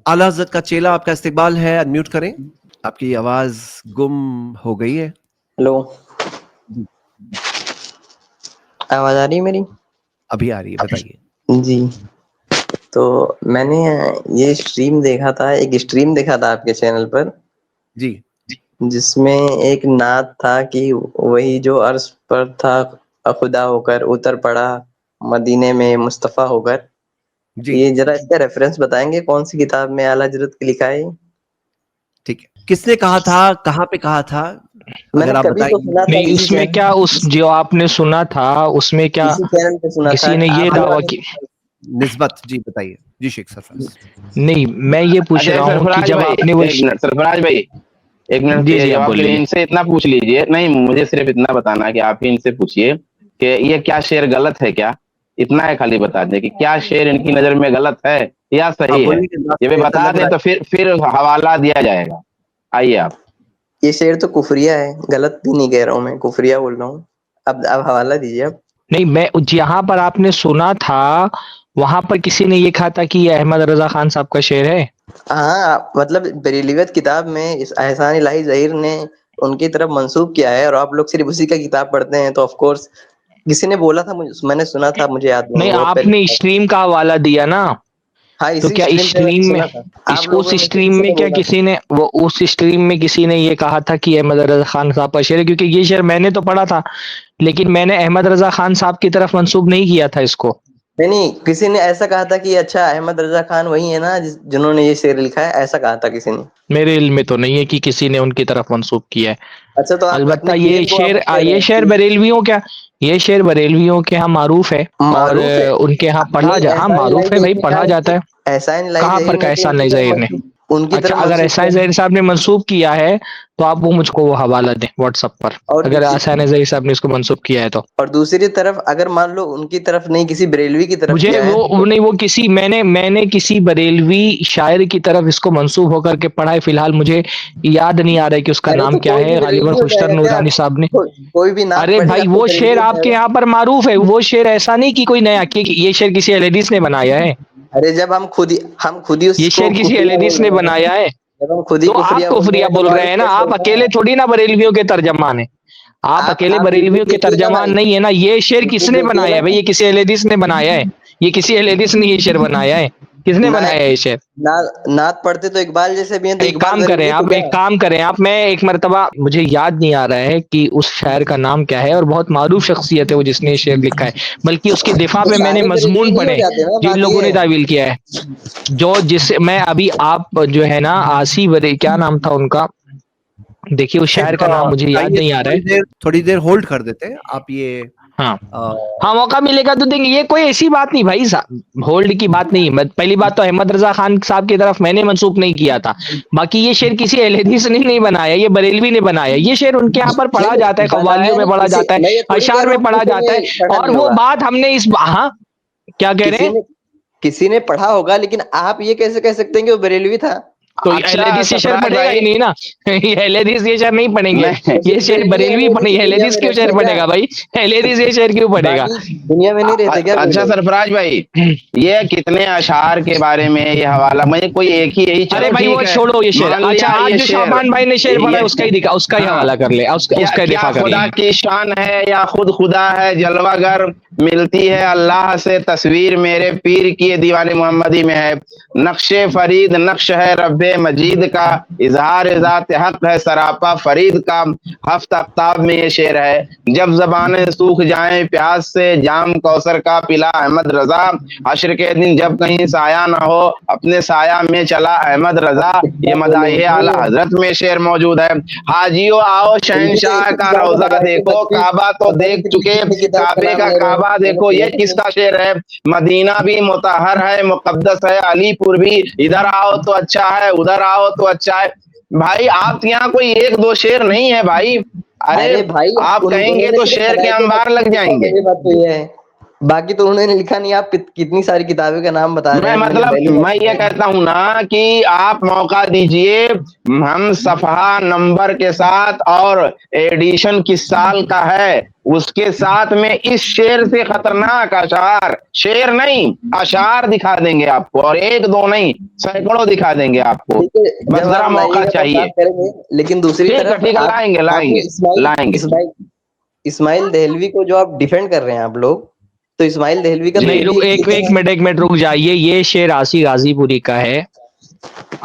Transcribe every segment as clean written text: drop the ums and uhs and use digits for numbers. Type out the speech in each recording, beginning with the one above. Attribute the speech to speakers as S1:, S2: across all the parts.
S1: اعلیٰ حضرت کا چیلا آپ کا استقبال ہے, انمیوٹ کریں. آپ کی آواز گم ہو گئی ہے.
S2: ہلو, آواز آ رہی ہے میری؟
S1: ابھی آ رہی ہے, بتائیے.
S2: جی, تو میں نے یہ اسٹریم دیکھا تھا, ایک اسٹریم دیکھا تھا آپ کے چینل پر,
S1: جی
S2: جس میں ایک نعت تھا کہ وہی جو عرش پر تھا خدا ہو کر اتر پڑا مدینے میں مصطفیٰ ہو کر.
S1: جی
S2: یہ ذرا اس کا ریفرنس بتائیں گے, کون سی کتاب میں اعلیٰ حضرت کے لکھا ہے؟
S1: ٹھیک ہے, کس نے کہا تھا, کہاں پہ کہا تھا,
S2: میں نے
S1: اگر آپ
S2: کبھی تو
S1: بتائیں.
S2: سنا تھا,
S3: نہیں اس میں کیا, اس جو آپ نے سنا تھا اس میں کیا
S2: اسی چینل پہ سنا تھا.
S3: کسی نے یہ
S2: آپ
S3: دعویٰ کی؟
S1: نسبت, جی بتائیے. جی شیخ سرفراز.
S3: نہیں میں یہ پوچھ
S4: اچھا
S3: رہا ہوں کہ
S4: سرفراز
S3: جب
S4: بھائی,
S3: آپ نے وہ
S4: ایک منٹ سرفراز بھائی, ایک منٹ
S3: جی
S4: یہ
S3: جی آپ
S4: جواب کے لیے
S3: بولیے.
S4: ان سے اتنا پوچھ لیجئے. نہیں, مجھے صرف اتنا بتانا کہ آپ ہی ان سے پوچھئے کہ یہ کیا شعر غلط ہے کیا, اتنا ہے خالی بتا دیں کہ کیا شعر ان کی نظر میں غلط ہے یا صحیح ہے. یہ بھی بتا دیں تو پھر حوالہ دیا جائے گا. آئیے آپ.
S2: یہ شعر تو کفریہ ہے, غلط بھی نہیں کہہ رہا ہوں میں, کفریہ بول رہا ہوں. اب حوالہ دیجیے اب.
S3: نہیں میں جہاں پر آپ نے سنا تھا وہاں پر کسی نے یہ کہا تھا کہ یہ احمد رضا خان صاحب کا شعر ہے؟
S2: ہاں, مطلب بریلیویت کتاب میں احسان الہی ظہیر نے ان کی طرف منسوب کیا ہے, اور آپ لوگ صرف اسی کا کتاب پڑھتے ہیں, تو آف کورس کسی نے بولا تھا, میں نے سنا تھا, مجھے یاد نہیں
S3: نہیں
S2: ہے وہ
S3: آپ نے
S2: پہلے.
S3: اسٹریم کا حوالہ دیا نا,
S2: ہاں,
S3: تو
S2: اسی
S3: کیا
S2: اسٹریم پہ میں نے
S3: اسٹریم میں
S2: سنا تھا. آپ
S3: اس
S2: لوگوں میں سے
S3: اسٹریم
S2: کسی
S3: میں
S2: نے
S3: کیا
S2: بولا
S3: کسی نے وہ اس اسٹریم میں کسی نے یہ کہا تھا کہ احمد رضا خان صاحب کا شعر ہے؟ کیونکہ یہ شعر میں نے تو پڑھا تھا لیکن میں نے احمد رضا خان صاحب کی طرف منسوب نہیں کیا تھا اس کو.
S2: نہیں, کسی نے ایسا کہا تھا کہ اچھا احمد رضا خان وہی ہے نا جنہوں نے یہ شعر لکھا ہے, ایسا کہا تھا کسی نے.
S3: میرے علم میں تو نہیں ہے کہ کسی نے ان کی طرف منسوب کیا ہے.
S2: اچھا, تو آپ
S3: البتہ
S2: اپنے کلیم کو واپس لے رہے
S3: یہ
S2: ہیں
S3: شعر
S2: کہ
S3: بریلویوں کیا, یہ شعر بریلویوں کے ہاں معروف ہے, اور
S2: معروف ہے.
S3: ان کے ہاں پڑھا
S2: نہیں,
S3: ہاں
S2: احسان
S3: معروف
S2: الہی
S3: ہے بھائی,
S2: ظہیر نے کہا
S3: پڑھا
S2: ہے
S3: جاتا
S2: کہ
S3: ہے.
S2: احسان الہی
S3: کہاں
S2: ظہیر
S3: پر کا
S2: نے تو
S3: احسان نہیں ظاہر نے؟
S2: ان کی طرف
S3: اچھا اگر
S2: منسوب
S3: احسان
S2: کیا ہے.
S3: ظاہر صاحب نے منسوب کیا ہے تو آپ وہ مجھ کو وہ حوالہ دیں واٹس ایپ پر,
S2: اور
S3: اگر احسان ظاہر صاحب نے اس کو منسوب کیا ہے تو.
S2: اور دوسری طرف اگر مان لو ان کی طرف نہیں, کسی بریلوی کی طرف
S3: مجھے
S2: کیا ہے
S3: وہ نہیں, وہ کسی میں نے کسی بریلوی شاعر کی طرف اس کو منسوب ہو کر کے پڑھا ہے. فی الحال مجھے یاد نہیں آ رہا ہے کہ اس کا
S2: ارے
S3: نام
S2: تو
S3: کیا
S2: کوئی
S3: ہے,
S2: بھی
S3: غالباً
S2: بریلوی ہو جائے
S3: خوشتر
S2: گا کیا؟
S3: نورانی صاحب نے.
S2: کوئی بھی نعت
S3: ارے
S2: پڑھے گا
S3: بھائی
S2: تو
S3: وہ
S2: بریلوی
S3: شعر
S2: ہو
S3: آپ
S2: جائے
S3: کے
S2: گا.
S3: یہاں پر معروف ہے, وہ شعر ایسا نہیں کہ کوئی نیا, کہ یہ شعر کسی اہل حدیث نے بنایا ہے.
S2: ارے جب ہم خود ہی اس
S3: یہ
S2: کو
S3: شعر کسی اہل
S2: کفریہ
S3: حدیث
S2: بول
S3: نے
S2: رہے ہیں نا,
S3: بنایا ہے.
S2: جب ہم خود ہی
S3: تو آپ
S2: کفریہ بول رہے
S3: کفریہ
S2: ہیں تو
S3: بول رہے ہیں
S2: معلوم
S3: نا,
S2: کیسے
S3: آپ
S2: ہوگا؟
S3: اکیلے تھوڑی نا بریلویوں کے ترجمان ہیں, آپ اکیلے
S2: آپ
S3: بریلویوں
S2: یوٹیوب
S3: کے
S2: دیکھیے گا نا,
S3: ترجمان نہیں ہے نا. یہ شعر کس
S2: یوٹیوب
S3: نے
S2: دیکھیے
S3: بنایا
S2: نا.
S3: ہے بھائی؟ یہ کسی اہل حدیث نے بنایا ہے, یہ کسی اہل حدیث نے یہ شعر بنایا ہے. کس نے بنایا ہے یہ شعر؟
S2: نعت پڑھتے تو اقبال جیسے بھی ہیں, تو
S3: ایک
S2: اقبال
S3: کام کریں
S2: بریلوی
S3: آپ,
S2: تھے کیا؟
S3: ایک کام کریں آپ, میں ایک مرتبہ, مجھے یاد نہیں آ رہا ہے کہ اس شاعر کا نام کیا ہے, اور بہت معروف شخصیت ہے وہ جس نے یہ شعر لکھا ہے, بلکہ اس کے دفاع
S2: تو
S3: میں نے
S2: سارے بریلوی
S3: مضمون
S2: نہیں ہو
S3: پڑھے
S2: جاتے نا,
S3: جن
S2: بات
S3: لوگوں
S2: یہ
S3: نے
S2: ہے.
S3: تعویل کیا ہے. جس میں ابھی آپ جو ہے نا آسی ورے, کیا نام تھا ان کا, دیکھیے اس شاعر کا نام مجھے یاد نہیں آ رہا ہے.
S1: تھوڑی دیر ہولڈ کر دیتے ہیں آپ. یہ
S3: ہاں ہاں, موقع ملے گا تو دیں گے. یہ کوئی ایسی بات نہیں بھائی صاحب, ہولڈ کی بات نہیں. پہلی بات تو احمد رضا خان صاحب کی طرف میں نے منسوخ نہیں کیا تھا. باقی یہ شعر کسی اہل حدیث نے نہیں بنایا, یہ بریلوی نے بنایا. یہ شعر ان کے یہاں پر پڑھا
S2: نہیں
S3: جاتا ہے, قوالیوں
S2: بنایا
S3: میں
S2: نہیں
S3: پڑھا
S2: کسی,
S3: جاتا
S2: میں
S3: ہے,
S2: یہ تھوڑی کہہ
S3: اشعار
S2: رہا
S3: میں
S2: ہوں
S3: پڑھا
S2: کسی
S3: جاتا
S2: نے
S3: ہے.
S2: پڑھا
S3: اور
S2: نہیں
S3: وہ
S2: ہوگا.
S3: بات ہم نے اس, ہاں کیا کہہ رہے ہیں؟
S2: کسی نے پڑھا ہوگا, لیکن آپ یہ کیسے کہہ سکتے ہیں کہ وہ بریلوی تھا؟
S3: تو اہل
S4: اچھا
S3: حدیث یہ شعر
S4: سرفراز
S3: پڑھے گا ہی
S4: بھائی,
S3: نہیں نا. یہ اہل حدیث یہ شعر نہیں پڑھیں گے,
S4: نہیں
S3: یہ
S2: صرف
S3: شعر
S2: بریلوی
S3: بریلوی
S2: اہل
S3: پڑھے,
S2: حدیث
S3: اہل
S2: دنیا
S3: حدیث
S2: میں
S3: کیوں
S2: رہتے
S3: شعر
S2: ہیں
S3: پڑھے
S2: کیا؟
S3: گا بھائی؟ اہل حدیث یہ شعر کیوں پڑھے گا؟
S2: باقی دنیا میں نہیں رہتے کیا کوئی
S4: اچھا
S2: لوگ؟
S4: سرفراز بھائی, یہ کتنے اشعار کے بارے میں یہ حوالہ, مجھے کوئی ایک ہی یہی,
S3: ارے
S4: چلو
S3: بھائی وہ
S4: ٹھیک ہے,
S3: چھوڑو یہ شعر.
S4: مان
S3: اچھا
S4: لیا
S3: آج
S4: یہ
S3: جو
S4: شعر,
S3: شعبان بھائی نے شعر پڑھا ہے اس کا ہی اس کا ہی
S4: ہاں,
S3: حوالہ کر لے, اس کا
S4: کیا
S3: دفاع کر لیں.
S4: خدا کی شان ہے یا خود خدا ہے جلوہ گر, ملتی ہے اللہ سے تصویر میرے پیر کی دیوان محمدی میں ہے. نقش فرید نقش ہے رب مجید کا, اظہار ذات حق ہے سراپا فرید کا. ہفت اقتاب میں یہ شعر ہے. جب زبانیں سوکھ جائیں پیاس سے, جام کوثر کا پلا احمد رضا. حشر کے دن جب کہیں سایہ نہ ہو, اپنے سایہ میں چلا احمد رضا. یہ
S2: کتنا بولے
S4: مداحِ اعلی
S2: ہیں
S4: حضرت میں شعر موجود ہے. حاجیو آؤ
S2: ان کی تو ایک
S4: شہنشاہ
S2: ہی
S4: کا
S2: کتاب ہے
S4: روضہ
S2: مدارج
S4: دیکھو,
S2: تقریب,
S4: کعبہ تو
S2: پتہ نہیں
S4: دیکھ
S2: کتنی
S4: چکے,
S2: کتنی کتاب کا
S4: کعبے
S2: نام
S4: کا
S2: لے رہے ہیں,
S4: کعبہ
S2: میں نے
S4: دیکھو یہ
S2: سنا تو
S4: کس
S2: نہیں.
S4: کا شعر ہے. مدینہ بھی مطہر ہے, مقدس ہے, علی پور بھی, ادھر آؤ تو اچھا ہے, ادھر آؤ تو اچھا ہے. بھائی آپ یہاں کوئی ایک دو شعر نہیں ہے بھائی, ارے
S2: ارے بھائی
S4: آپ کہیں
S2: انہوں
S4: گے
S2: نے
S4: تو
S2: صرف
S4: شعر کے
S2: مدارج
S4: انبار لگ
S2: تقریب لکھا,
S4: جائیں گے.
S2: پہلی بات تو یہ ہے. باقی تو انہوں نے لکھا نہیں, آپ کتنی ساری کتابیں کا نام بتا رہے
S4: میں
S2: ہیں.
S4: مطلب میں یہ کہتا ہوں نا کہ آپ موقع دیجئے, ہم صفحہ نمبر کے ساتھ اور ایڈیشن کس سال کا ہے اس کے ساتھ میں اس شعر سے خطرناک اشعار, شعر نہیں اشعار دکھا دیں گے آپ کو, اور ایک دو نہیں سینکڑوں دکھا دیں گے آپ کو, بس
S2: جب
S4: ذرا
S2: آپ
S4: موقع
S2: لائیے گا
S4: چاہیے.
S2: بات کریں گے, لیکن دوسری
S4: ٹھیک ہے
S2: طرف
S4: ٹھیک ہے, لائیں گے لائیں گے لائیں گے.
S2: اسماعیل دہلوی کو جو آپ ڈیفینڈ کر رہے ہیں آپ لوگ, تو اسماعیل دہلوی کا تو
S3: نہیں
S2: یہ بھی
S3: ایک منٹ رک جائیے, یہ شعر آسی غازی پوری کا ہے.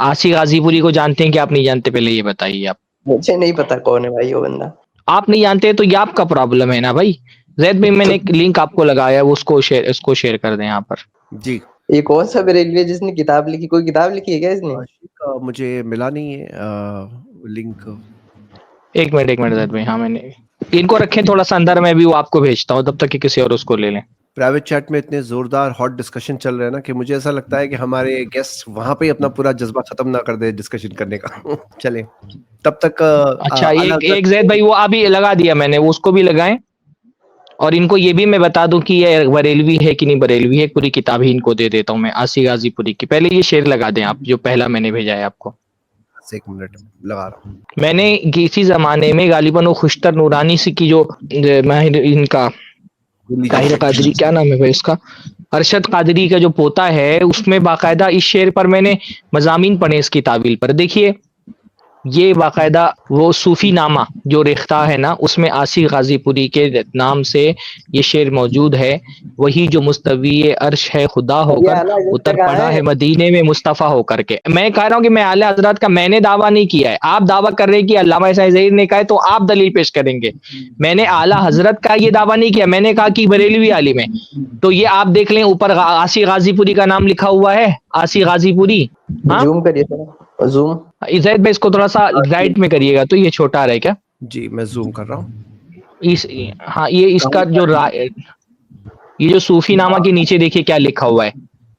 S3: آسی غازی پوری کو جانتے ہیں کہ آپ نہیں جانتے, پہلے یہ بتائیے آپ.
S2: مجھے نہیں پتا کون ہے بھائی وہ بندہ.
S3: آپ نہیں جانتے تو یہ آپ کا پرابلم ہے نا بھائی. زید بھائی میں نے ایک لنک آپ کو لگایا ہے, اس کو شیئر کر دیں یہاں پر.
S1: جی
S2: یہ کون سا بریلوی جس نے کتاب لکھی, کوئی کتاب لکھی ہے کیا اس نے؟
S1: مجھے ملا نہیں ہے لنک.
S3: ایک منٹ زید بھائی, ہاں میں نے ان کو رکھیں تھوڑا سا اندر, میں بھی وہ آپ کو بھیجتا ہوں تب تک کہ کسی اور اس کو لے لیں.
S1: پرائیویٹ چیٹ میں اتنے زوردار ہاٹ ڈسکشن چل رہے ہیں نا کہ مجھے ایسا لگتا ہے کہ ہمارے گیسٹ وہاں پہ اپنا پورا جذبہ ختم نہ کر دے ڈسکشن کرنے کا. چلیں تب تک
S3: اچھا ایک زید بھائی وہ ابھی لگا دیا میں نے, وہ اس کو بھی لگائیں. اور ان کو یہ بھی میں بتا دوں کہ یہ بریلوی ہے کہ نہیں بریلوی ہے, پوری کتاب ہی ان کو دے دیتا ہوں میں آسی غازی پوری کی. پہلے یہ شعر لگا دیں آپ, جو پہلا میں نے بھیجا ہے آپ کو.
S1: ایک منٹ لگا رہا ہوں.
S3: میں نے کسی زمانے میں غالباً وہ خوشتر نورانی سے کی جو ان کا طاہر قادری, کیا نام ہے بھائی اس کا, ارشد قادری کا جو پوتا ہے, اس میں باقاعدہ اس شعر پر میں نے مضامین پڑھے اس کی تعویل پر. دیکھیے یہ باقاعدہ وہ صوفی نامہ جو ریختہ ہے نا, اس میں آسی غازی پوری کے نام سے یہ شعر موجود ہے. وہی جو مستوی عرش ہے خدا ہو
S2: یہ
S3: کر,
S2: اعلیٰ حضرت کا
S3: اتر
S2: کہاں
S3: پڑا ہے مدینے میں مصطفیٰ ہو کر کے. میں کہہ رہا ہوں کہ میں اعلی حضرات کا میں نے دعویٰ نہیں کیا ہے, آپ دعویٰ کر رہے ہیں کہ علامہ ظہیر نے کہا ہے, تو آپ دلیل پیش کریں گے. میں نے اعلی حضرت کا یہ دعویٰ نہیں کیا, میں نے کہا کہ بریلوی عالم ہے. تو یہ آپ دیکھ لیں اوپر آسی غازی پوری کا نام لکھا ہوا ہے, آسی غازی پوری. ہاں
S2: زوم کریے سر, زوم.
S3: زید بھائی اس کو تھوڑا سا رائٹ میں کریے گا تو یہ چھوٹا رہے کیا.
S1: جی میں زوم کر رہا ہوں.
S3: ہاں یہ اس کا جو یہ جو صوفی نامہ کے نیچے دیکھیے کیا لکھا ہوا ہے,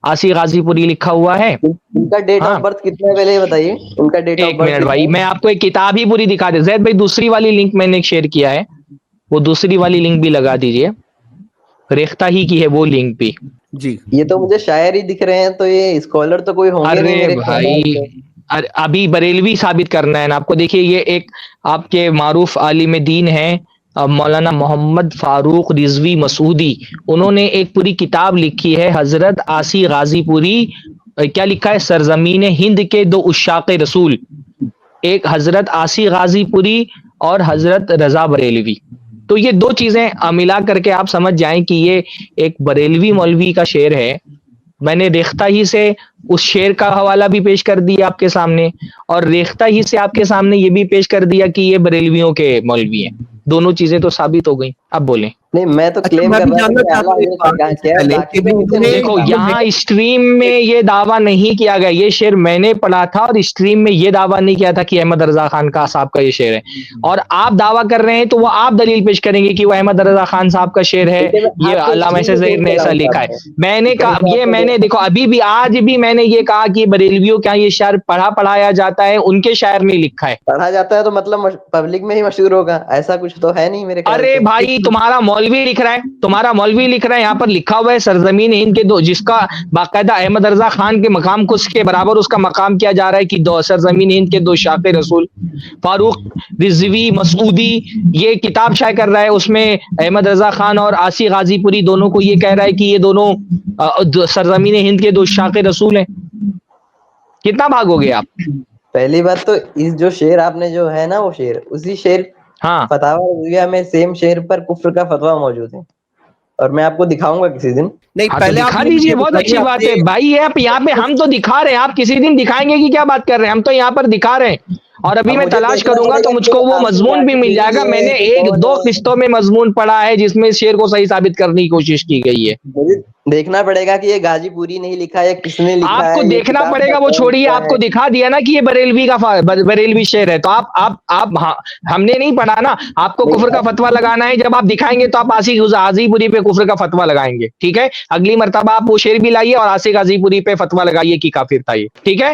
S3: آسی غازی پوری لکھا ہوا ہے.
S2: ان کا ڈیٹ
S3: ہاں
S2: آف برتھ کتنا ہے پہلے یہ بتائیے, ان کا ڈیٹ آف
S3: ایک
S2: برتھ
S3: منٹ
S2: کتنا
S3: بھائی,
S2: ہے؟
S3: میں آپ کو ایک کتاب ہی پوری دکھا دے. زید بھائی دوسری والی لنک میں نے شیئر کیا ہے, وہ دوسری والی لنک بھی لگا دیجئے, ریختہ ہی کی ہے وہ لنک بھی.
S1: جی
S2: یہ تو مجھے شاعر ہی دکھ رہے ہیں, تو یہ اسکالر تو کوئی ہوں گے نہیں
S3: ارے
S2: میرے خیال
S3: بھائی
S2: سے.
S3: ابھی بریلوی ثابت کرنا ہے نا آپ کو. دیکھیے یہ ایک آپ کے معروف عالم دین ہیں مولانا محمد فاروق رضوی مسعودی, انہوں نے ایک پوری کتاب لکھی ہے حضرت آسی غازی پوری. کیا لکھا ہے, سرزمین ہند کے دو عشاق رسول, ایک حضرت آسی غازی پوری اور حضرت رضا بریلوی. تو یہ دو چیزیں ملا کر کے آپ سمجھ جائیں کہ یہ ایک بریلوی مولوی کا شعر ہے. میں نے ریختہ ہی سے اس شعر کا حوالہ بھی پیش کر دیا آپ کے سامنے, اور ریختہ ہی سے آپ کے سامنے یہ بھی پیش کر دیا کہ یہ بریلویوں کے مولوی ہیں. دونوں چیزیں تو ثابت ہو گئیں. اب بولیں.
S2: نہیں میں تو
S1: اچھا
S2: کلیم
S1: میں
S2: کر
S1: بھی
S2: رہا تھا
S1: جاننا
S2: کہ
S1: چاہتا
S2: اعلیٰ
S1: ہوں ایک
S2: حضرت نے
S1: بات
S2: کہا
S1: اس سے
S2: کیا ہے,
S1: پہلے
S2: باقی
S1: کہ
S2: تو مجھے نہیں
S3: دیکھو
S2: پتا.
S3: یہاں اسٹریم میں یہ دعویٰ نہیں کیا گیا, یہ شعر میں نے پڑھا تھا, اور اسٹریم میں یہ دعویٰ نہیں کیا تھا کہ احمد رضا خان کا صاحب کا یہ شعر ہے. اور آپ دعویٰ کر رہے ہیں تو وہ آپ دلیل پیش کریں گے کہ وہ احمد رضا خان صاحب کا شعر ہے,
S2: ٹھیک ہے, میں
S3: یہ
S2: آپ کو
S3: علامہ
S2: اسٹریم میں
S3: ظہیر
S2: کہیں
S3: نے ایسا
S2: چلاؤں گا
S3: لکھا
S2: آپ
S3: ہے.
S2: کو,
S3: میں نے
S2: کہیں
S3: کہا
S2: سے
S3: یہ
S2: آپ
S3: میں
S2: کو
S3: نے دیکھو ابھی بھی آج بھی میں نے یہ کہا کہ بریلویوں کا یہ شعر پڑھایا جاتا ہے, ان کے شاعر نے لکھا ہے.
S2: پڑھا جاتا ہے تو مطلب پبلک میں ہی مشہور ہوگا, ایسا کچھ تو ہے نہیں میرے خیال
S3: ارے
S2: سے.
S3: بھائی تمہارا مولوی لکھ رہا ہے, تمہارا مولوی لکھ رہا ہے, یہاں پر لکھا ہوا ہے سرزمین ہند کے دو, جس کا باقاعدہ احمد رضا خان کے مقام کو اس کے برابر اس کا مقام کیا جا رہا ہے کہ دو سرزمین ہند کے دو عشاق رسول فاروق رضوی مسعودی یہ کتاب شائع کر رہا ہے. اس میں احمد رضا خان اور آسی غازی پوری دونوں کو یہ کہہ رہا ہے کہ یہ دونوں سرزمین ہند کے دو عشاق رسول ہیں. کتنا بھاگو گے آپ.
S2: پہلی بات تو اس جو شعر آپ نے جو ہے نا, وہ شعر اسی شعر
S3: ہاں
S2: فتاوی رضویہ میں سیم شعر پر کفر کا فتویٰ موجود ہے, اور میں آپ کو دکھاؤں گا کسی دن.
S1: نہیں
S3: ہاں تو
S1: پہلے آپ
S3: دکھا
S1: یہ
S3: دیجیے,
S1: مجھے
S3: بہت
S1: بتائیے
S3: اچھی
S1: آپ
S3: بات
S1: نے
S3: ہے بھائی. آپ یہاں پہ ہم تو دکھا رہے ہیں, آپ کسی دن دکھائیں گے کہ کیا بات کر رہے ہیں, ہم تو یہاں پر دکھا رہے ہیں. اور ابھی
S2: اب
S3: میں
S2: مجھے
S3: تلاش
S2: دیکھنا
S3: کروں گا
S2: پڑے
S3: تو
S2: گا
S3: مجھ
S2: کہ
S3: کو وہ
S2: آصف
S3: مضمون بھی
S2: غازی
S3: مل جائے
S2: پوری
S3: گا. میں
S2: ہے
S3: نے
S2: کہ
S3: ایک
S2: کون
S3: دو
S2: ہے.
S3: قسطوں میں مضمون پڑھا ہے جس میں اس شعر کو صحیح ثابت کرنے کی کوشش کی گئی ہے.
S2: مجھے دیکھنا پڑے گا کہ یہ غازی پوری نہیں لکھا ہے, کس نے لکھا
S3: آپ کو
S2: ہے, یہ
S3: دیکھنا
S2: کتاب
S3: پڑے
S2: کا
S3: گا, وہ
S2: کون
S3: چھوڑیے,
S2: لکھا
S3: آپ
S2: ہے.
S3: کو دکھا دیا نا کہ یہ بریلوی شعر ہے. تو آپ ہم نے نہیں پڑھا نا, آپ کو کفر کا فتویٰ لگانا ہے. جب آپ دکھائیں گے تو آپ آسی غازی پوری پہ کفر کا فتویٰ لگائیں گے, ٹھیک ہے. اگلی مرتبہ آپ وہ شعر بھی لائیے اور آسی غازی پوری پہ فتویٰ لگائیے کہ کافر تھا یہ, ٹھیک ہے.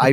S1: i+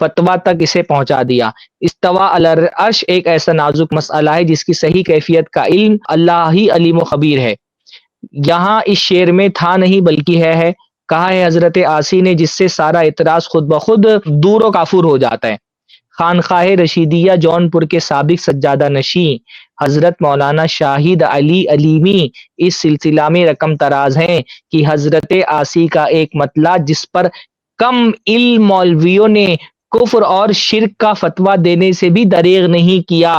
S3: فتویٰ تک اسے پہنچا دیا. استوا علی العرش ایک ایسا نازک مسئلہ ہے جس کی صحیح کیفیت کا علم اللہ ہی علیم و خبیر ہے. یہاں اس شعر میں تھا نہیں بلکہ ہے کہا ہے حضرت عاصی نے، جس سے سارا اعتراض خود بخود دور و کافور ہو جاتا ہے. خانقاہ رشیدیہ جونپور کے سابق سجادہ نشین حضرت مولانا شاہد علی علیمی اس سلسلہ میں رقم تراز ہیں کہ حضرت عاصی کا ایک مطلع جس پر کم علم مولویوں نے کفر اور شرک کا فتویٰ دینے سے بھی دریغ نہیں کیا.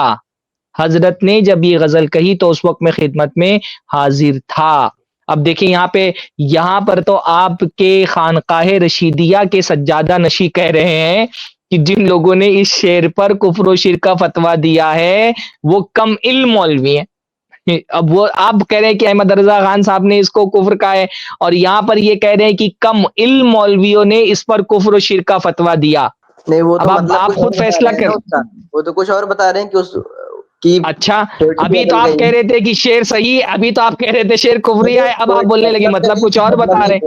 S3: حضرت نے جب یہ غزل کہی تو اس وقت میں خدمت میں حاضر تھا. اب دیکھیں یہاں پر تو آپ کے خانقاہ رشیدیہ کے سجادہ نشی کہہ رہے ہیں کہ جن لوگوں نے اس شعر پر کفر و شرک کا فتویٰ دیا ہے وہ کم علم مولوی ہیں. اب وہ آپ کہہ رہے ہیں کہ احمد رضا خان صاحب نے اس کو کفر کہا ہے، اور یہاں پر یہ کہہ رہے ہیں کہ کم علم مولویوں نے اس پر کفر و شرک کا فتویٰ دیا.
S2: نہیں وہ تو مطلب
S3: آپ خود فیصلہ کر.
S2: وہ تو کچھ اور بتا رہے ہیں کہ اس کی
S3: اچھا ابھی تو آپ کہہ رہے تھے کہ شعر صحیح، ابھی تو آپ کہہ رہے تھے شعر کفری ہے، اب آپ بولنے لگے مطلب کچھ اور بتا رہے.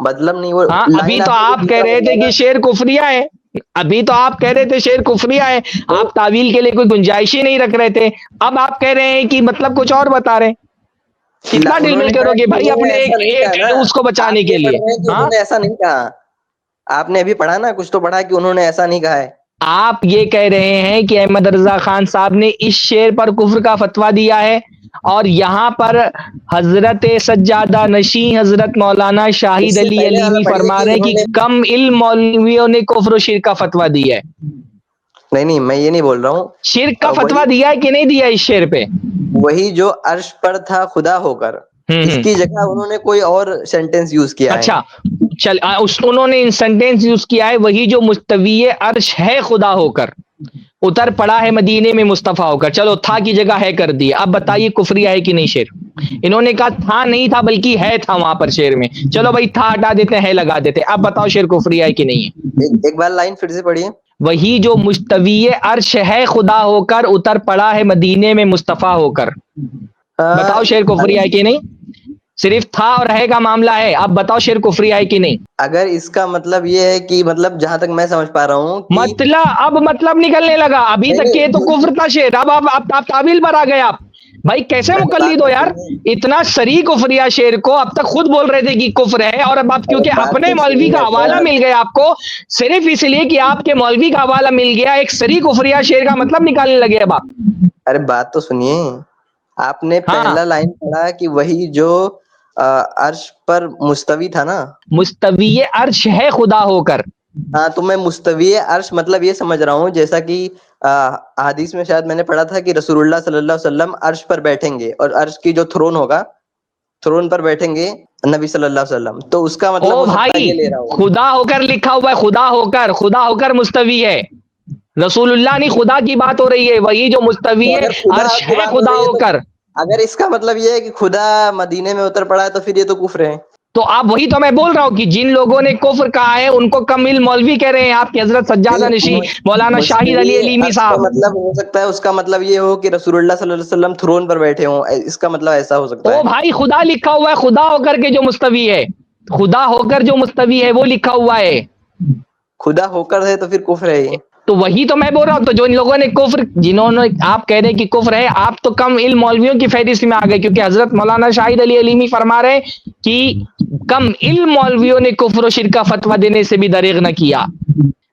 S2: مطلب نہیں وہ
S3: ہاں ابھی تو آپ کہہ رہے تھے کہ شعر کفریہ ہے، ابھی تو آپ کہہ رہے تھے شعر کفریہ ہے، آپ تعویل کے لیے کوئی گنجائش ہی نہیں رکھ رہے تھے. اب آپ کہہ رہے ہیں کہ مطلب کچھ اور بتا رہے. کتنا ڈل مل کرو گے بھائی اپنے اس کو بچانے کے لیے.
S2: انہوں نے ایسا نہیں کہا، آپ نے ابھی پڑھا نا، کچھ تو پڑھا کہ انہوں نے ایسا نہیں کہا ہے.
S3: آپ یہ کہہ رہے ہیں کہ احمد رضا خان صاحب نے اس شعر پر کفر کا فتویٰ دیا ہے، اور یہاں پر حضرت سجادہ نشین حضرت مولانا شاہد علی علیمی فرما رہے ہیں کہ کم علم مولویوں نے کفر و شرک کا فتویٰ دیا ہے.
S2: نہیں میں یہ نہیں بول رہا ہوں.
S3: شرک کا فتویٰ دیا ہے کہ نہیں دیا اس شعر پہ؟
S2: وہی جو عرش پر تھا خدا ہو کر، اس کی جگہ انہوں نے کوئی اور سینٹینس یوز کیا ہے.
S3: اچھا چل انہوں نے سینٹینس یوز کیا ہے، وہی جو مستوی عرش ہے خدا ہو کر اتر پڑا ہے مدینے میں مصطفیٰ ہو کر. چلو تھا کی جگہ ہے کر دی. اب بتائیے کفریہ ہے کہ نہیں شعر؟ انہوں نے کہا تھا نہیں تھا بلکہ ہے تھا وہاں پر شعر میں. چلو بھائی تھا ہٹا دیتے ہیں لگا دیتے. اب بتاؤ شعر کفریہ ہے کہ نہیں ہے؟
S2: ایک بار لائن پھر سے پڑھیے.
S3: وہی جو مستوی عرش ہے خدا ہو کر اتر پڑا ہے مدینے میں مصطفیٰ ہو کر. بتاؤ شعر کفریہ ہے کہ نہیں؟ صرف تھا اور ہے کا معاملہ ہے. اب بتاؤ شعر کفریہ ہے کہ نہیں؟
S2: اگر اس کا مطلب یہ ہے کہ مطلب جہاں تک میں سمجھ پا رہا ہوں
S3: مطلب نکلنے لگا. ابھی تک یہ تو کفر تھا شعر، اب آپ تعویل پر آ گئے. آپ بھائی کیسے مقلد ہو یار؟ اتنا صریح کفریہ شعر کو اب تک خود بول رہے تھے کہ کفر ہے، اور اب آپ کیونکہ اپنے مولوی کا حوالہ مل گیا آپ کو، صرف اس لیے کہ آپ کے مولوی کا حوالہ مل گیا، ایک صریح کفریہ شعر کا مطلب نکالنے لگے. اب آپ
S2: ارے بات تو سنیے. آپ نے پہلا لائن پڑھا کہ وہی جو عرش پر مستوی تھا نا،
S3: مستوی عرش ہے خدا ہو کر.
S2: ہاں تو میں مستوی عرش مطلب یہ سمجھ رہا ہوں جیسا کہ حدیث میں شاید میں نے پڑھا تھا کہ رسول اللہ صلی اللہ علیہ وسلم عرش پر بیٹھیں گے، اور عرش کی جو تھرون ہوگا، تھرون پر بیٹھیں گے نبی صلی اللہ علیہ وسلم. تو اس کا مطلب
S3: بھائی خدا ہو کر لکھا ہوا ہے، خدا ہو کر مستوی ہے. رسول اللہ نہیں، خدا کی بات ہو رہی ہے. وہی جو مستوی ہے عرش ہے خدا ہو کر.
S2: اگر اس کا مطلب یہ ہے کہ خدا مدینے میں اتر پڑا ہے تو پھر یہ تو کفر ہے.
S3: تو آپ وہی تو میں بول رہا ہوں کہ جن لوگوں نے کفر کہا ہے ان کو کم علم مولوی کہہ رہے ہیں آپ کے حضرت سجادہ نشین مولانا شاہد علی علیمی صاحب.
S2: مطلب ہو سکتا ہے اس کا مطلب یہ ہو کہ رسول اللہ صلی اللہ علیہ وسلم تھرون پر بیٹھے ہوں، اس کا مطلب ایسا ہو سکتا ہے.
S3: بھائی خدا لکھا ہوا ہے، خدا ہو کر کے جو مستوی ہے، خدا ہو کر جو مستوی ہے وہ لکھا ہوا ہے.
S2: خدا ہو کر ہے تو پھر کفر ہے.
S3: تو وہی تو میں بول رہا ہوں. تو جو ان لوگوں نے کفر، جنہوں نے آپ کہہ رہے ہیں کہ کفر ہے، آپ تو کم علم مولویوں کی فہرست میں آ گئے، کیونکہ حضرت مولانا شاہد علی علیمی فرما رہے کہ کم علم مولویوں نے کفر و شرک کا فتویٰ دینے سے بھی دریغ نہ کیا.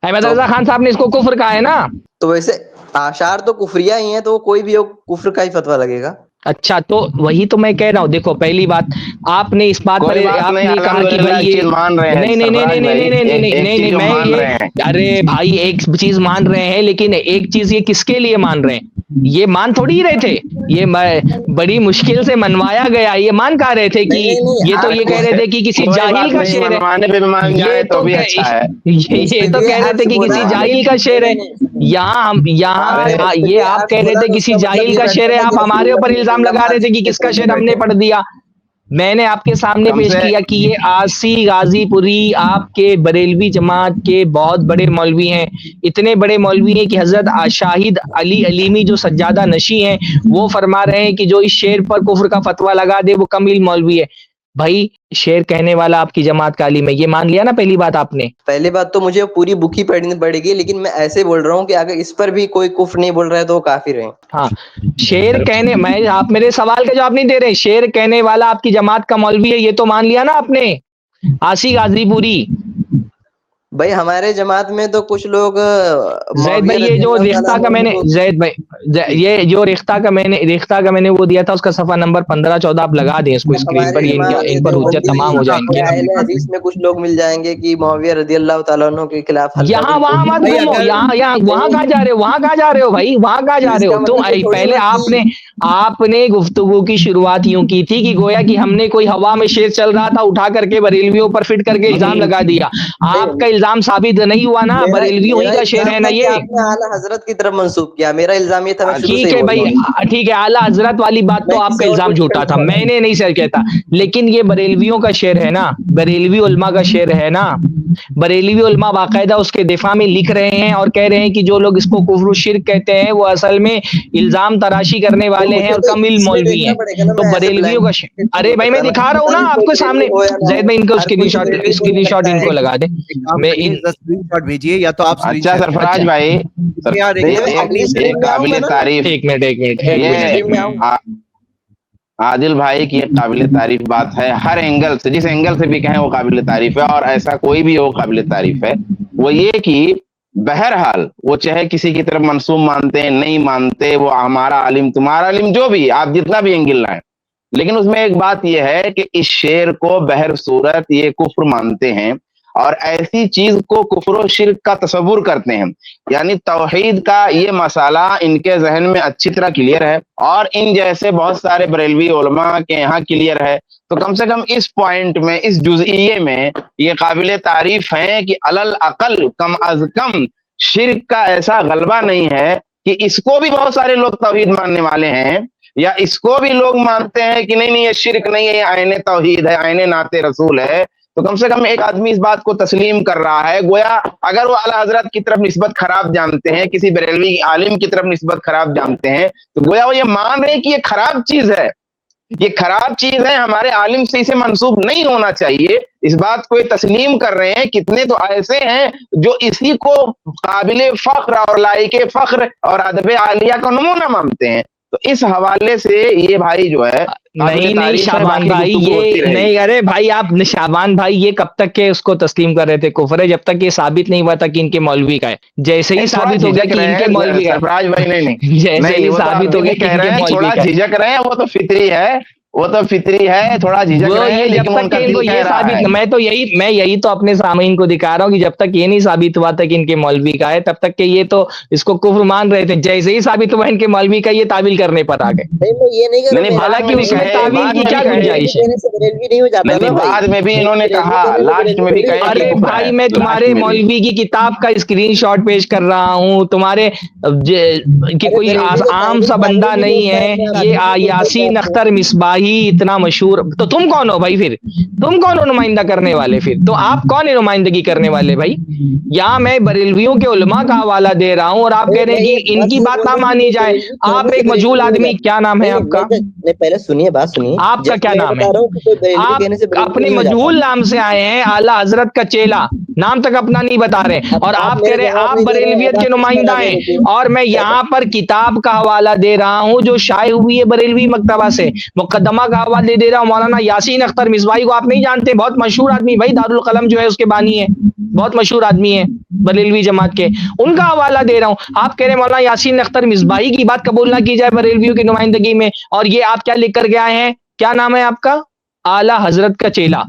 S3: احمد رضا خان صاحب نے اس کو کفر کہا ہے نا.
S2: تو ویسے آشار تو کفریہ ہی ہیں، تو کوئی بھی کفر کا ہی فتویٰ لگے گا.
S3: اچھا تو وہی تو میں کہہ رہا ہوں. دیکھو پہلی بات آپ نے اس بات پر آپ نے کہا کہ بھائی یہ نہیں میں یہ، ارے بھائی ایک چیز مان رہے ہیں، لیکن ایک چیز یہ کس کے لیے مان رہے ہیں؟ یہ مان تھوڑی رہے تھے، یہ بڑی مشکل سے منوایا گیا. یہ مان کہہ رہے تھے کہ یہ تو یہ کہہ رہے تھے کہ کسی جاہل کا شعر ہے. یہ تو کہہ رہے تھے کہ کسی جاہل کا شعر ہے. یہاں یہ آپ کہہ رہے تھے کسی جاہل کا شعر ہے، آپ ہمارے اوپر الزام لگا رہے تھے کہ کس کا شعر ہم نے پڑھ دیا. میں نے آپ کے سامنے پیش کیا کہ یہ عاصی غازی پوری آپ کے بریلوی جماعت کے بہت بڑے مولوی ہیں. اتنے بڑے مولوی ہیں کہ حضرت شاہد علی علیمی جو سجادہ نشی ہیں وہ فرما رہے ہیں کہ جو اس شعر پر کفر کا فتویٰ لگا دے وہ کم علم مولوی ہے. بھائی شعر کہنے والا آپ کی جماعت کا عالم ہے، یہ مان لیا نا پہلی بات آپ نے.
S2: پہلی بات تو مجھے پوری بک ہی پڑھنی پڑے گی، لیکن میں ایسے بول رہا ہوں کہ اگر اس پر بھی کوئی کفر نہیں بول رہا ہے تو وہ کافر ہیں.
S3: ہاں شعر کہنے، میں آپ میرے سوال کا جواب نہیں دے رہے. شعر کہنے والا آپ کی جماعت کا مولوی ہے، یہ تو مان لیا نا آپ نے. آسی غازی پوری.
S2: بھائی ہمارے جماعت میں تو کچھ لوگ
S3: زید
S2: معاویہ
S3: بھائی یہ
S2: رضی
S3: جو
S2: اللہ تعالیٰ
S3: ریختہ کا میں
S2: عنہ
S3: نے،
S2: کو،
S3: زید بھائی یہ جو ریختہ کا میں نے وہ دیا تھا، اس کا صفحہ نمبر 15-14 آپ لگا دیں اس کو اسکرین پر،
S2: ہمارے
S3: یہ
S2: امام
S3: ان پر حجت
S2: دیوبندی
S3: تمام ہو جائیں گے.
S2: یا اہل حدیث میں کچھ لوگ مل جائیں گے کہ معاویہ رضی اللہ تعالیٰ عنہ کے خلاف حلقہ
S3: یہاں وہاں مت
S1: بھائی
S3: گھومو،
S1: اگر
S3: یہاں وہاں کہاں جا رہے ہو، وہاں کہاں جا رہے ہو بھائی، وہاں کہاں جا رہے
S2: اس
S3: ہو
S2: کا
S3: تم.
S2: مطلب یہ تھوڑی
S3: پہلے
S2: نا
S3: آپ نے گفتگو کی شروعات یوں کی تھی کہ گویا کہ ہم نے کوئی ہوا میں شعر چل رہا تھا اٹھا کر کے بریلویوں پر فٹ کر کے الزام لگا دیا. آپ کا الزام ثابت نہیں ہوا نا، بریلویوں ہی
S2: میرا
S3: کا شعر ہے
S2: الزام
S3: نا
S2: تھا کہ
S3: یہ.
S2: آپ نے اعلیٰ حضرت کی طرف منسوب کیا، میرا الزام یہ تھا، میں شروع سے ہی
S3: ٹھیک ہے
S2: بول
S3: بھائی،
S2: رہا ہوں.
S3: ٹھیک ہے، اعلیٰ حضرت والی بات تو
S2: میں
S3: آپ کا
S2: کسی اور کو
S3: الزام
S2: نہیں
S3: جھوٹا تھا،
S2: کرنا چاہتا.
S3: میں نے نہیں سر کہتا. لیکن یہ بریلویوں کا شعر ہے نا، بریلوی علماء کا شعر ہے نا. بریلوی علماء باقاعدہ اس کے دفاع میں لکھ رہے ہیں اور کہہ رہے ہیں کہ جو لوگ اس کو کفر و شرک کہتے ہیں وہ اصل میں الزام تراشی کرنے
S2: تو
S3: والے ہیں
S2: مجھے
S3: اور
S2: تو
S3: کم علم
S2: اس میں
S3: مولوی
S2: دیکھنا
S3: ہیں.
S2: پڑے گا نا،
S3: تو
S2: میں ایسے
S3: بریلویوں کا شعر،
S2: بلائنڈ
S3: ارے
S2: نہیں
S3: بھائی
S2: کر
S3: میں
S2: رہا.
S3: دکھا رہا ہوں نا
S2: مثلاً
S3: آپ
S2: کوئی
S3: کو سامنے.
S2: بریلوی ہو یا نہ
S3: زید
S2: ہو،
S3: بھائی ان کو
S2: ہر کوئی تو بریلوی بول
S3: اسکرین شاٹ
S2: سکتا
S3: ان
S2: ہے.
S3: کو لگا دیں.
S1: کام
S3: میں
S1: کریے،
S3: ان
S1: اسکرین شاٹ بھیجیے یا تو آپ اسکرین
S4: اچھا
S1: شیئر کیجیے.
S4: سرفراز بھائی،
S1: یار
S2: نہیں میں اپنی
S4: ایک
S2: اسکرین میں آؤں گا
S4: قابل
S2: نا،
S4: تعریف،
S3: ایک منٹ
S2: اپنی
S4: یہ
S2: اسکرین میں آؤں گا.
S4: عادل بھائی کی ایک قابل تعریف بات ہے، ہر اینگل سے، جس اینگل سے بھی کہیں وہ قابل تعریف ہے، اور ایسا کوئی بھی ہو قابل تعریف ہے. وہ یہ کہ بہرحال وہ چاہے کسی کی طرف منسوب مانتے ہیں نہیں مانتے، وہ ہمارا عالم تمہارا عالم جو بھی، آپ جتنا بھی اینگل لائیں، لیکن اس میں ایک بات یہ ہے کہ اس شعر کو بہر صورت یہ کفر مانتے ہیں، اور ایسی چیز کو کفر و شرک کا تصور کرتے ہیں. یعنی توحید کا یہ مسئلہ ان کے ذہن میں اچھی طرح کلیئر ہے، اور ان جیسے بہت سارے بریلوی علماء کے یہاں کلیئر ہے. تو کم سے کم اس پوائنٹ میں، اس جزئیے میں یہ قابل تعریف ہیں کہ الاقل کم از کم شرک کا ایسا غلبہ نہیں ہے کہ اس کو بھی بہت سارے لوگ توحید ماننے والے ہیں، یا اس کو بھی لوگ مانتے ہیں کہ نہیں یہ شرک نہیں ہے، یہ عین توحید ہے، عین نعت رسول ہے. تو کم سے کم ایک آدمی اس بات کو تسلیم کر رہا ہے. گویا اگر وہ اعلیٰ حضرت کی طرف نسبت خراب جانتے ہیں، کسی بریلوی عالم کی طرف نسبت خراب جانتے ہیں، تو گویا وہ یہ مان رہے ہیں کہ یہ خراب چیز ہے، یہ خراب چیز ہے، ہمارے عالم سے اسے منسوب نہیں ہونا چاہیے. اس بات کو یہ تسلیم کر رہے ہیں. کتنے تو ایسے ہیں جو اسی کو قابل فخر اور لائق فخر اور ادب عالیہ کا نمونہ مانتے ہیں. تو اس حوالے سے یہ بھائی جو ہے قابل
S3: نہیں
S4: تعریف ہے،
S3: شابان
S4: باقی
S3: بھائی،
S4: گفتگو ہوتی
S3: یہ
S4: رہے گی.
S3: نہیں، ارے بھائی آپ شابان بھائی یہ کب تک کہ اس کو تسلیم کر رہے تھے کفر ہے، جب تک یہ ثابت نہیں ہوا تھا کہ ان کے مولوی کا ہے. جیسے ہی
S4: نہیں تھوڑا
S3: ثابت ہو گیا
S4: جھجک
S3: کہ ان
S4: رہے
S3: کے
S4: ہیں
S3: مولوی کا
S4: سرفراز بھائی، نہیں نہیں
S3: ہے، جیسے
S4: نہیں،
S3: ہی
S4: وہ تو آپ
S3: ثابت
S4: بھی
S3: ہو گیا
S4: نہیں
S3: کہ
S4: کہہ
S3: ان کے
S4: رہے ہیں،
S3: مولوی
S4: تھوڑا
S3: کا ہے.
S4: جھجک رہے ہیں، وہ تو فطری ہے، وہ تو فطری ہے، تھوڑا جھجک
S3: وہ
S4: رہے ہیں،
S3: یہ جب
S4: لیکن ان
S3: تک
S4: کا
S3: کہ ان کو
S4: دل
S3: یہ
S4: کہہ رہا ہے.
S3: ثابت، میں یہی تو اپنے سامعین کو دکھا رہا ہوں کہ جب تک یہ نہیں ثابت ہوا تھا کہ ان کے مولوی کا ہے، تب تک کہ یہ تو اس کو کفر مان رہے تھے. جیسے ہی ثابت ہوا ان کے مولوی کا، یہ تعویل کرنے پر آ گئے.
S2: نہیں میں یہ نہیں کر
S4: نہیں
S2: رہا،
S4: بعد میں
S3: حالانکہ
S4: بھی
S3: اس میں
S4: کہے،
S3: تعویل
S4: بعد
S3: کی
S4: میں
S3: کیا
S4: بھی کہے،
S3: گنجائش ہے.
S2: دینے سے بریلوی نہیں ہو جاتا
S4: نہیں
S2: نا بھائی.
S4: بعد میں بھی انہوں نے
S2: بریلوی
S4: کہا،
S2: دینے سے
S4: لاسٹ
S2: بریلوی
S4: میں بھی
S2: تھوڑی ہو
S4: کہے کہ
S2: جاتا
S3: ارے
S2: ہے.
S4: کفر
S3: بھائی
S4: ہے،
S3: میں
S4: لاسٹ
S3: تمہارے
S4: میں بھی.
S3: مولوی کی کتاب کا اسکرین شاٹ پیش کر رہا ہوں، تمہارے کہ
S2: ارے
S3: کوئی
S2: بریلوی تو
S3: عام
S2: تعویل
S3: سا
S2: تعویل
S3: بندہ
S2: بھی
S3: نہیں
S2: بولتا ہے،
S3: ہے.
S2: اپنے
S3: یہ
S2: تعویل بھی بولتا ہے
S3: یاسین
S2: آپ کو.
S3: اختر مصباحی اتنا مشہور، تو تم کون ہو بھائی؟ پھر تم کون ہو نمائندہ کرنے والے؟ پھر تو آپ کون ہے نمائندگی کرنے والے بھائی؟ یہاں میں بریلویوں کے علماء کا حوالہ دے رہا ہوں اور آپ کہہ رہے
S2: میں
S3: ہیں
S2: یہ
S3: کہ ان کی
S2: یہ
S3: بات
S2: بول
S3: نہ
S2: رہا ہوں کہ
S3: مانی
S2: کوئی
S3: جائے.
S2: بریلوی
S3: آپ
S2: کہنے سے
S3: ایک
S2: بریلوی
S3: مجہول
S2: نہیں ہو
S3: آدمی،
S2: جاتا.
S3: کیا نام ہے
S2: نہیں
S3: آپ
S2: نہیں
S3: کا؟
S2: نہیں پہلے سنیے، بات سنیے.
S3: آپ کا کیا
S2: میں
S3: نام ہے؟
S2: بتا رہا ہوں کہ کوئی بریلوی کہنے سے
S3: آپ
S2: بریلوی
S3: اپنے
S2: نہیں ہو جاتا.
S3: مجہول نام سے آئے ہیں، اعلیٰ حضرت کا چیلا، نام تک اپنا نہیں بتا رہے،
S2: اب
S3: اور آپ کہہ
S2: میرے
S3: رہے ہیں
S2: جواب
S3: آپ
S2: نہیں دے رہے ہیں، اب
S3: بریلویت کے
S2: آپ کس پر
S3: نمائندہ
S2: آگے
S3: ہیں.
S2: رکے.
S3: اور میں یہاں پر کتاب کا حوالہ دے رہا ہوں جو شائع ہوئی ہے بریلوی مکتبہ سے، مقدمہ کا حوالہ دے رہا ہوں. مولانا یاسین اختر مصباحی کو آپ نہیں جانتے، بہت مشہور آدمی بھائی، دارالقلم جو ہے اس کے بانی ہے، بہت مشہور آدمی ہے بریلوی جماعت کے، ان کا حوالہ دے رہا ہوں. آپ کہہ رہے ہیں مولانا یاسین اختر مصباحی کی بات قبول نہ کی جائے بریلویوں کی نمائندگی میں، اور یہ آپ کیا لکھ کر کے آئے ہیں؟ کیا نام ہے آپ کا؟ اعلیٰ حضرت کا چیلا.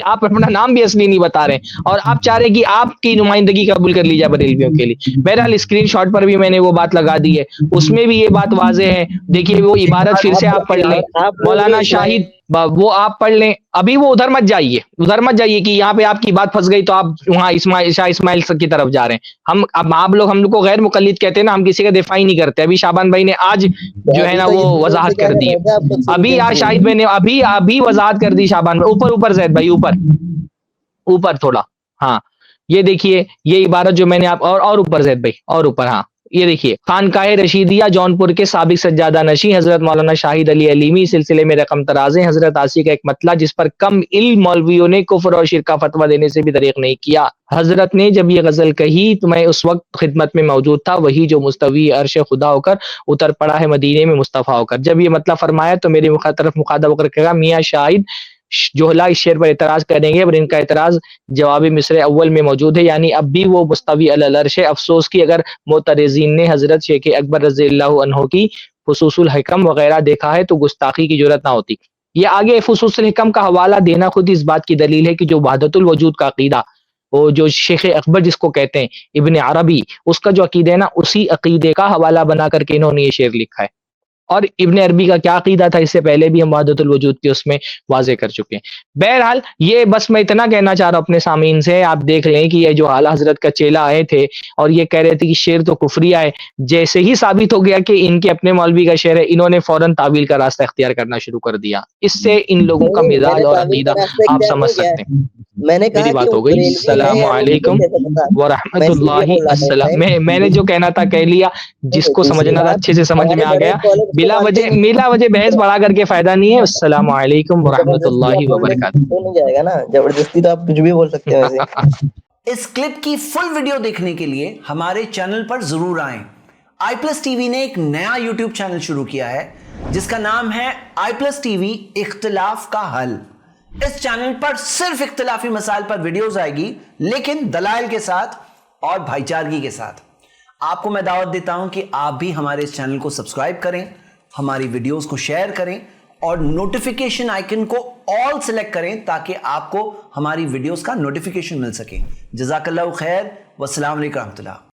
S3: آپ اپنا نام بھی اصلی نہیں بتا رہے، اور آپ چاہ رہے ہیں کہ آپ کی نمائندگی قبول کر لی جائے بریلویوں کے لیے. بہرحال اسکرین شاٹ پر بھی میں نے وہ بات لگا دی ہے، اس میں بھی یہ بات واضح ہے. دیکھیے وہ عبارت پھر سے آپ پڑھ لیں،
S2: آپ بول رہے
S3: مولانا
S2: اسماعیل.
S3: شاہد، وہ آپ پڑھ لیں. ابھی وہ ادھر مت جائیے، ادھر مت جائیے کہ یہاں پہ آپ کی بات پھنس گئی تو آپ وہاں شاہ اسماعیل کی طرف جا رہے ہیں. اب آپ لوگ ہم لوگ کو غیر مقلد کہتے ہیں نا، ہم کسی کا دفاع ہی نہیں کرتے. ابھی شابان بھائی نے آج جو ہے
S2: ابھی
S3: نا
S2: تو
S3: وہ
S2: اسی زور سے
S3: وضاحت کر
S2: کہہ
S3: دی
S2: رہے تھے،
S3: ہے.
S2: آپ خود شروع
S3: ابھی
S2: سے
S3: آج
S2: بول
S3: شاہد
S2: رہے
S3: بھائی نے ابھی وضاحت کر دی. شابان بھائی اوپر زید بھائی، اوپر تھوڑا. ہاں یہ دیکھیے، یہ عبارت جو میں نے آپ، اور اوپر زید بھائی، اور اوپر، ہاں یہ دیکھیے خانقاہ رشیدیہ جونپور کے سابق سجادہ نشین حضرت مولانا شاہد علی علیمی سلسلے میں رقم ترازیں حضرت عاصی کا ایک مطلع جس پر کم علم مولویوں نے کفر اور شرک کا فتویٰ دینے سے بھی دریغ نہیں کیا. حضرت نے جب یہ غزل کہی تو میں اس وقت خدمت میں موجود تھا, وہی جو مستوی عرش خدا ہو کر اتر پڑا ہے مدینے میں مصطفیٰ ہو کر. جب یہ مطلب فرمایا تو میری طرف مخاطب ہو کر کہا میاں شاہد جوہلا اس شعر پر اعتراض کریں گے, اور ان کا اعتراض جواب مصر اول میں موجود ہے, یعنی اب بھی وہ مستوی علی العرش ہے. افسوس کی اگر معترضین نے حضرت شیخ اکبر رضی اللہ عنہ کی فصوص الحکم وغیرہ دیکھا ہے تو گستاخی کی جرات نہ ہوتی. یہ آگے فصوص الحکم کا حوالہ دینا خود اس بات کی دلیل ہے کہ جو وحدت الوجود کا عقیدہ, وہ جو شیخ اکبر جس کو کہتے ہیں ابن عربی, اس کا جو عقیدہ ہے نا, اسی عقیدے کا حوالہ بنا کر کے انہوں نے یہ شعر لکھا ہے. اور ابن عربی کا کیا عقیدہ تھا اس سے پہلے بھی ہم وحدت الوجود کی اس میں واضح کر چکے ہیں. بہرحال یہ بس میں اتنا کہنا چاہ رہا ہوں اپنے سامعین سے, آپ دیکھ لیں کہ یہ جو اعلیٰ حضرت کا چیلا آئے تھے اور یہ کہہ رہے تھے کہ شعر تو کفریہ ہے, جیسے ہی ثابت ہو گیا کہ ان کے اپنے مولوی کا شعر ہے, انہوں نے فوراً تعویل کا راستہ اختیار کرنا شروع کر دیا. اس سے ان لوگوں کا مزاج اور عقیدہ آپ سمجھ سکتے ہیں.
S2: میں نے کہا
S3: میری بات ہو گئی. السلام علیکم ورحمۃ اللہ. السلام. میں نے جو کہنا تھا کہہ لیا, جس کو سمجھنا تھا اچھے سے سمجھ میں آ گیا. بلا وجہ بحث بڑھا کر کے فائدہ نہیں ہے. السلام علیکم ورحمۃ اللہ وبرکاتہ.
S2: نہیں جائے گا نا زبردستی, تو آپ کچھ بھی بول سکتے ہیں ویسے.
S5: اس کلپ کی فل ویڈیو دیکھنے کے لیے ہمارے چینل پر ضرور آئیں. آئی پلس ٹی وی نے ایک نیا یوٹیوب چینل شروع کیا ہے جس کا نام ہے آئی پلس ٹی وی اختلاف کا حل. اس چینل پر صرف اختلافی مسائل پر ویڈیوز آئے گی, لیکن دلائل کے ساتھ اور بھائی چارگی کے ساتھ. آپ کو میں دعوت دیتا ہوں کہ آپ بھی ہمارے اس چینل کو سبسکرائب کریں, ہماری ویڈیوز کو شیئر کریں اور نوٹیفیکیشن آئیکن کو آل سلیکٹ کریں تاکہ آپ کو ہماری ویڈیوز کا نوٹیفیکیشن مل سکے. جزاک اللہ خیر, والسلام علیکم ورحمۃ اللہ.